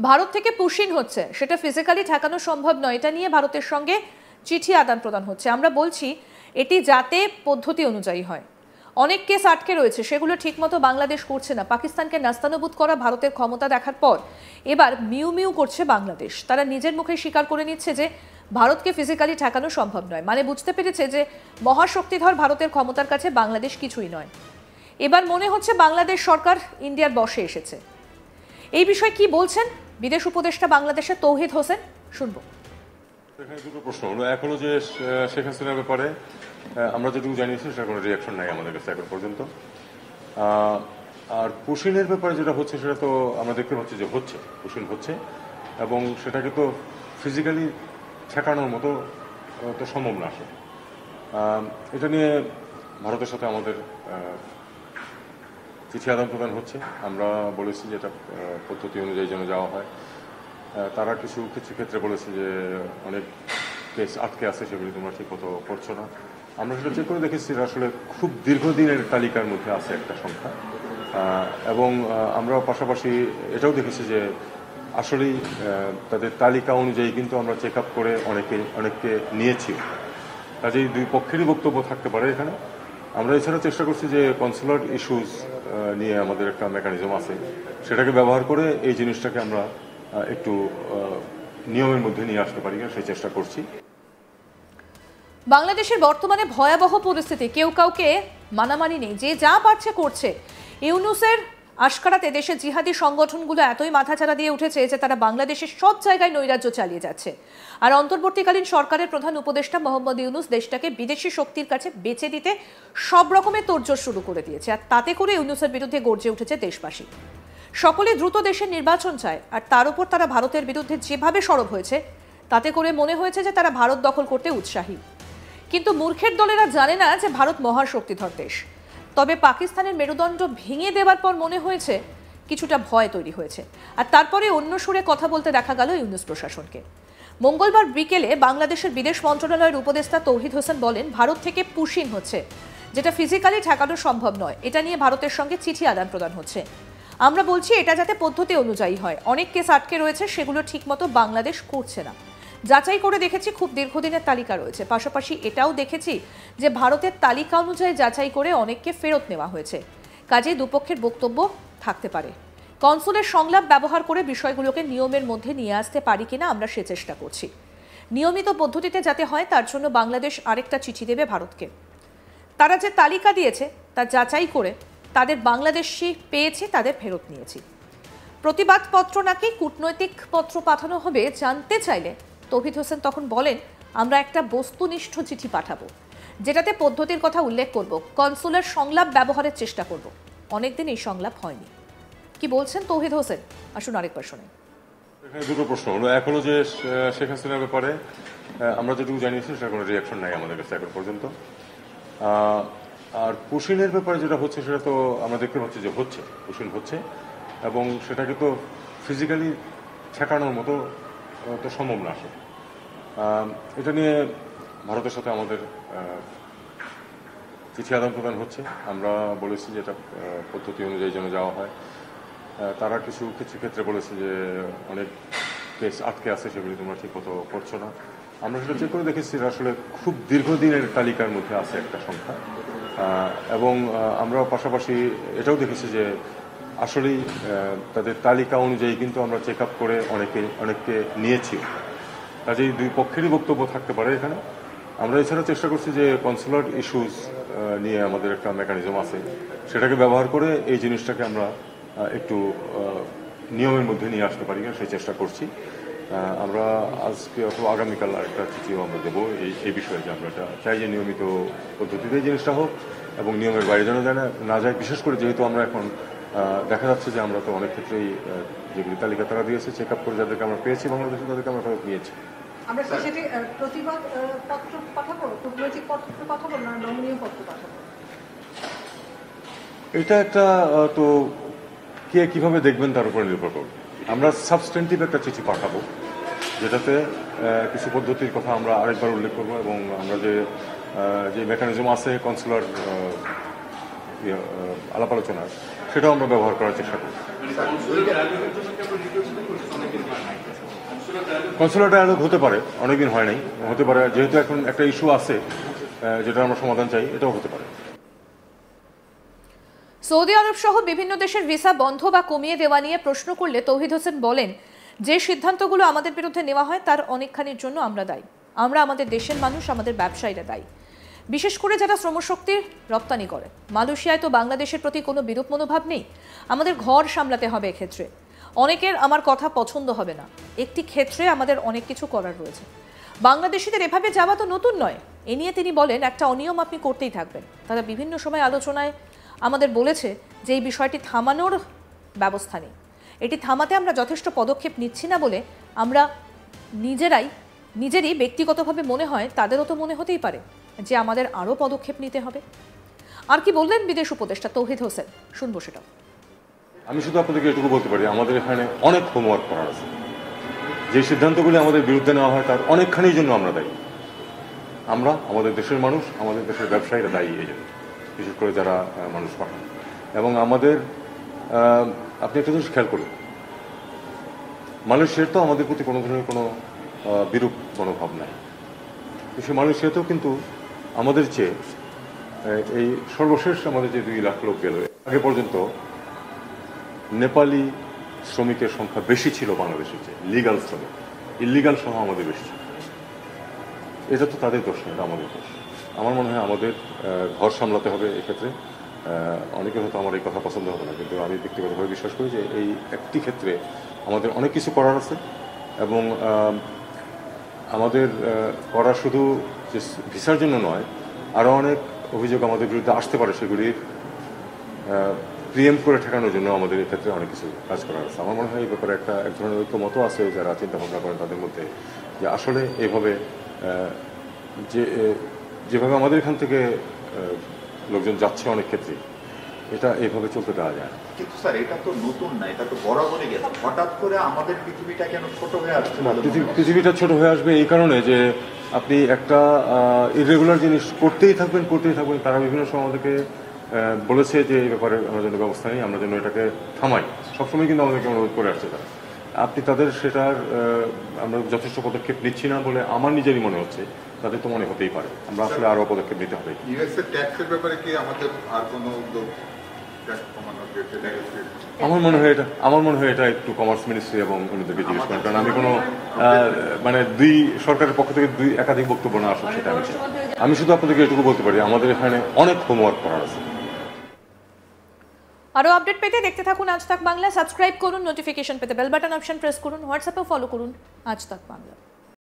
ভারত থেকে পুশিন হচ্ছে, সেটা ফিজিক্যালি ঠেকানো সম্ভব নয়। এটা নিয়ে ভারতের সঙ্গে চিঠি আদান প্রদান হচ্ছে। আমরা বলছি এটি যাতে পদ্ধতি অনুযায়ী হয়। অনেক কেস আটকে রয়েছে, সেগুলো ঠিকমতো বাংলাদেশ করছে না। পাকিস্তানকে নাস্তানুবুদ করা ভারতের ক্ষমতা দেখার পর এবার মিউ মিউ করছে বাংলাদেশ। তারা নিজের মুখে স্বীকার করে নিচ্ছে যে ভারতকে ফিজিক্যালি ঠেকানো সম্ভব নয়। মানে বুঝতে পেরেছে যে মহাশক্তিধর ভারতের ক্ষমতার কাছে বাংলাদেশ কিছুই নয়। এবার মনে হচ্ছে বাংলাদেশ সরকার ইন্ডিয়ার বশে এসেছে। এই বিষয়ে কি বলছেন বিদেশ উপদেষ্টা বাংলাদেশের তৌহিদ হোসেন, শুনবো। এখানে দুটো প্রশ্ন হলো। এক হলো যে শেখ হাসিনার ব্যাপারে আমরা যেটুকু জানিয়েছি সেটা কোনো রিয়াকশন নাই আমাদের কাছে এখন পর্যন্ত। আর পুশিনের ব্যাপারে যেটা হচ্ছে সেটা তো আমরা দেখতে পাচ্ছি যে হচ্ছে, পুশিন হচ্ছে, এবং সেটাকে তো ফিজিক্যালি ঠেকানোর মতো তো সম্ভব না আসলে। এটা নিয়ে ভারতের সাথে আমাদের চিঠি আদান প্রদান হচ্ছে। আমরা বলেছি যে এটা পদ্ধতি অনুযায়ী যেন যাওয়া হয়। তারা কিছু ক্ষেত্রে বলেছে যে অনেক কেস আটকে আছে, সেগুলি তোমরা ঠিক মতো করছো না। আমরা সেটা চেক করে দেখেছি, আসলে খুব দীর্ঘদিনের তালিকার মধ্যে আছে একটা সংখ্যা। এবং আমরা পাশাপাশি এটাও দেখেছি যে আসলেই তাদের তালিকা অনুযায়ী কিন্তু আমরা চেক আপ করে অনেককে নিয়েছি। কাজেই দুই পক্ষেরই বক্তব্য থাকতে পারে এখানে। আমরা এছাড়া চেষ্টা করছি যে কনসুলার ইস্যুস নিয়ে আমাদের একটা মেকানিজম আছে, সেটাকে ব্যবহার করে এই জিনিসটাকে আমরা একটু নিয়মের মধ্যে নিয়ে আসতে পারি, সেই চেষ্টা করছি। বাংলাদেশের বর্তমানে ভয়াবহ পরিস্থিতি, কেউ কাউকে মানামানি নেই, যে যা পারছে করছে। ইউনূসের আশকারাতে দেশের জিহাদি সংগঠনগুলো এতই মাথাচাড়া দিয়ে উঠেছে যে তারা বাংলাদেশের সব জায়গায় নৈরাজ্য চালিয়ে যাচ্ছে। আর অন্তর্বর্তীকালীন সরকারের প্রধান উপদেষ্টা মোহাম্মদ ইউনূস দেশটাকে বিদেশি শক্তির কাছে বেচে দিতে সব রকমের তোড়জোড় শুরু করে দিয়েছে। আর তাতে করে ইউনূসের বিরুদ্ধে গর্জে উঠেছে দেশবাসী। সকলে দ্রুত দেশের নির্বাচন চায়, আর তার উপর তারা ভারতের বিরুদ্ধে যেভাবে সরব হয়েছে তাতে করে মনে হয়েছে যে তারা ভারত দখল করতে উৎসাহী। কিন্তু মূর্খের দলেরা জানে না যে ভারত মহাশক্তিধর দেশ। তবে পাকিস্তানের মেরুদণ্ড ভেঙে দেওয়ার পর মনে হয়েছে কিছুটা ভয় তৈরি হয়েছে। আর তারপরে অন্য সুরে কথা বলতে দেখা গেল ইউনূস প্রশাসনকে। মঙ্গলবার বিকেলে বাংলাদেশের বিদেশ মন্ত্রণালয়ের উপদেষ্টা তৌহিদ হোসেন বলেন, ভারত থেকে পুশিন হচ্ছে, যেটা ফিজিক্যালি ঠেকানো সম্ভব নয়। এটা নিয়ে ভারতের সঙ্গে চিঠি আদান প্রদান হচ্ছে। আমরা বলছি এটা যাতে পদ্ধতি অনুযায়ী হয়। অনেক কেস আটকে রয়েছে, সেগুলো ঠিকমতো বাংলাদেশ করছে না। যাচাই করে দেখেছি খুব দীর্ঘদিনের তালিকা রয়েছে। পাশাপাশি এটাও দেখেছি যে ভারতের তালিকা অনুযায়ী যাচাই করে অনেককে ফেরত নেওয়া হয়েছে। কাজেই দুপক্ষের বক্তব্য থাকতে পারে। কনসুলের সংলাপ ব্যবহার করে বিষয়গুলোকে নিয়মের মধ্যে নিয়ে আসতে পারি কিনা আমরা সে চেষ্টা করছি। নিয়মিত পদ্ধতিতে যাতে হয় তার জন্য বাংলাদেশ আরেকটা চিঠি দেবে ভারতকে। তারা যে তালিকা দিয়েছে তা যাচাই করে তাদের বাংলাদেশি পেয়েছি, তাদের ফেরত নিয়েছি। প্রতিবাদপত্র নাকি কূটনৈতিক পত্র পাঠানো হবে জানতে চাইলে তৌহিদ হোসেন তখন বলেন, আমরা একটা বস্তুনিষ্ঠ চিঠি পাঠাবো, যেটাতে পদ্ধতির কথা উল্লেখ করব, কনসুলার সংলাপ ব্যবহারের চেষ্টা করব। অনেকদিন এই সংলাপ হয়নি। কি বলছেন তৌহিদ হোসেন, আসুন আরেকবার শুনে। এখানে দুটো প্রশ্ন হলো। এক হলো যে শেখ হাসিনার ব্যাপারে আমরা যেটুকু জানিয়েছি সেটা কোনো রিয়াকশন নাই আমাদের কাছে এখন পর্যন্ত। আর পুশিনের ব্যাপারে যেটা হচ্ছে সেটা তো আমরা দেখতে পাচ্ছি যে হচ্ছে, পুশিন হচ্ছে, এবং সেটাকে তো ফিজিক্যালি ঠেকানোর মতো তো সম্ভব না আসলে। এটা নিয়ে ভারতের সাথে আমাদের চিঠি আদান প্রদান হচ্ছে। আমরা বলেছি যে এটা পদ্ধতি অনুযায়ী যেন যাওয়া হয়। তারা কিছু ক্ষেত্রে বলেছে যে অনেক কেস আটকে আছে, সেগুলি তোমরা ঠিক মতো করছো না। আমরা সেটা চেক করে দেখেছি, আসলে খুব দীর্ঘদিনের তালিকার মধ্যে আছে একটা সংখ্যা। এবং আমরা পাশাপাশি এটাও দেখেছি যে আসলেই তাদের তালিকা অনুযায়ী কিন্তু আমরা চেক আপ করে অনেককে নিয়েছি। কাজেই দুই পক্ষেরই বক্তব্য থাকতে পারে এখানে। আমরা এছাড়া চেষ্টা করছি যে কনসুলার ইস্যুস নিয়ে আমাদের একটা মেকানিজম আছে, সেটাকে ব্যবহার করে এই জিনিসটাকে আমরা একটু নিয়মের মধ্যে নিয়ে আসতে পারি, সেই চেষ্টা করছি। আমরা আজকে অথবা আগামীকাল আরেকটা চিঠিও আমরা দেবো এই বিষয়ে, যে আমরা এটা চাই যে নিয়মিত পদ্ধতিতে এই জিনিসটা হোক এবং নিয়মের বাইরে যেন না যায়। বিশেষ করে যেহেতু আমরা এখন দেখা যাচ্ছে যে আমরা তো অনেক ক্ষেত্রেই যেগুলি তালিকা তারা দিয়েছে চেক আপ করে যাদেরকে আমরা পেয়েছি বাংলাদেশে, তাদেরকে আমরা ফেরত নিয়েছি। আমরা সেটি প্রতিবাদ পত্র পাঠাবো, কূটনৈতিক পত্র পাঠাবো না নমনীয় পত্র পাঠাবো? এটা একটা তো কে কিভাবে দেখবেন তার উপরে নির্ভর করবে। আমরা সাবস্টেন্টিভ একটা চিঠি পাঠাবো, যেটাতে কিছু পদ্ধতির কথা আমরা আরেকবার উল্লেখ করবো, এবং আমরা যে মেকানিজম আছে কনসুলার আলাপ আলোচনার, সেটাও আমরা ব্যবহার করার চেষ্টা করব। কনসুলার ডায়ালগ হতে পারে, অনেকদিন হয় নাই, হতে পারে, যেহেতু এখন একটা ইস্যু আছে যেটা আমরা সমাধান চাই, এটাও হতে পারে। সৌদি আরব সহ বিভিন্ন দেশের ভিসা বন্ধ বা কমিয়ে দেওয়া নিয়ে প্রশ্ন করলে তৌহিদ হোসেন বলেন, যে সিদ্ধান্তগুলো আমাদের বিরুদ্ধে নেওয়া হয় তার অনেকখানির জন্য আমরা দায়ী। আমরা আমাদের দেশের মানুষ, আমাদের ব্যবসায়ীরা দায়ী, বিশেষ করে যারা শ্রমশক্তির রপ্তানি করে। মালয়েশিয়ায় তো বাংলাদেশের প্রতি কোনো বিরূপ মনোভাব নেই। আমাদের ঘর সামলাতে হবে এক্ষেত্রে। অনেকের আমার কথা পছন্দ হবে না, একটি ক্ষেত্রে আমাদের অনেক কিছু করার রয়েছে। বাংলাদেশিদের এভাবে যাওয়া তো নতুন নয়। এ নিয়ে তিনি বলেন, একটা অনিয়ম আপনি করতেই থাকবেন। তারা বিভিন্ন সময় আলোচনায় আমাদের বলেছে যে এই বিষয়টি থামানোর ব্যবস্থা নেই। এটি থামাতে আমরা যথেষ্ট পদক্ষেপ নিচ্ছি না বলে আমরা নিজেরই ব্যক্তিগতভাবে মনে হয়, তাদেরও তো মনে হতেই পারে যে আমাদের আরও পদক্ষেপ নিতে হবে। আর কি বললেন বিদেশ উপদেষ্টা তৌহিদ হোসেন, শুনবো সেটা। আমি শুধু আপনাদেরকে এটুকু বলতে পারি, আমাদের এখানে অনেক হোমওয়ার্ক করার আছে। যে সিদ্ধান্তগুলি আমাদের বিরুদ্ধে নেওয়া হয় তার অনেকখানির জন্য আমরা দায়ী। আমরা, আমাদের দেশের মানুষ, আমাদের দেশের ব্যবসায়ীরা দায়ী এই জন্য, বিশেষ করে যারা মানুষ পাঠান। এবং আমাদের আপনি একটা জিনিস খেয়াল করুন, মালয়েশিয়ার তো আমাদের প্রতি কোনো ধরনের কোনো বিরূপ মনোভাব নাই। সে মালয়েশিয়াতেও কিন্তু আমাদের চেয়ে এই সর্বশেষ আমাদের যে 2 লাখ লোক গেল, আগে পর্যন্ত নেপালি শ্রমিকের সংখ্যা বেশি ছিল বাংলাদেশের চেয়ে, লিগাল শ্রমিক। ইলিগাল সহ আমাদের বেশি ছিল। এটা তো তাদের দোষ না, এটা আমাদের দোষ। আমার মনে হয় আমাদের ঘর সামলাতে হবে এক্ষেত্রে। অনেকের হয়তো আমার এই কথা পছন্দ হবে না, কিন্তু আমি ব্যক্তিগতভাবে বিশ্বাস করি যে এই একটি ক্ষেত্রে আমাদের অনেক কিছু করার আছে। এবং আমাদের করা শুধু যে ভিসার জন্য নয়, আরও অনেক অভিযোগ আমাদের বিরুদ্ধে আসতে পারে, সেগুলি প্রিএম করে ঠেকানোর জন্য আমাদের এই ক্ষেত্রে অনেক কিছু কাজ করার আছে। আমার মনে হয় এই ব্যাপারে এক ধরনের ঐক্যমত আছে যারা চিন্তা ভাবনা করেন তাদের মধ্যে, যে আসলে এইভাবে যেভাবে আমাদের এখান থেকে লোকজন যাচ্ছে অনেক ক্ষেত্রে, এটা এইভাবে চলতে দেওয়া যায় না। কিন্তু স্যার, এটা তো নতুন না, এটা তো বরাবরই গেছে। হঠাৎ করে আমাদের পৃথিবীটা কেন ছোট হয়ে আসছে? পৃথিবীটা ছোট হয়ে আসবে এই কারণে যে আপনি একটা ইরেগুলার জিনিস করতেই থাকবেন। তারা বিভিন্ন সময় আমাদেরকে বলেছে যে এই ব্যাপারে আমরা জন্য ব্যবস্থা নেই, আমরা যেন এটাকে থামাই। সবসময় কিন্তু আমাদেরকে অনুরোধ করে আসছে তারা। আপনি তাদের সেটার আমরা যথেষ্ট পদক্ষেপ নিচ্ছি না বলে আমার নিজেরই মনে হচ্ছে, তাদের তো মনে হতেই পারে। আমরা আসলে আরও পদক্ষেপ নিতে হবে। ইউএসএ ট্যাক্সের ব্যাপারে কি আমাদের আর কোনো উদ্যোগ? আমার মনে হয় এটা একটু কমার্স মিনিস্ট্রি এবং অন্যদেরকে জিজ্ঞেস করেন, কারণ আমি কোনো মানে সরকারের পক্ষ থেকে একাধিক বক্তব্য না আসুক সেটা আমি শুধু আপনাদেরকে এটুকু বলতে পারি, আমাদের এখানে অনেক হোমওয়ার্ক করার আছে। আরো আপডেট পেতে দেখতে থাকুন আজ তাক বাংলা। সাবস্ক্রাইব করুন, নোটিফিকেশন পেতে বেল বাটন অপশন প্রেস করুন, হোয়াটসঅ্যাপেও ফলো করুন আজ তাক বাংলা।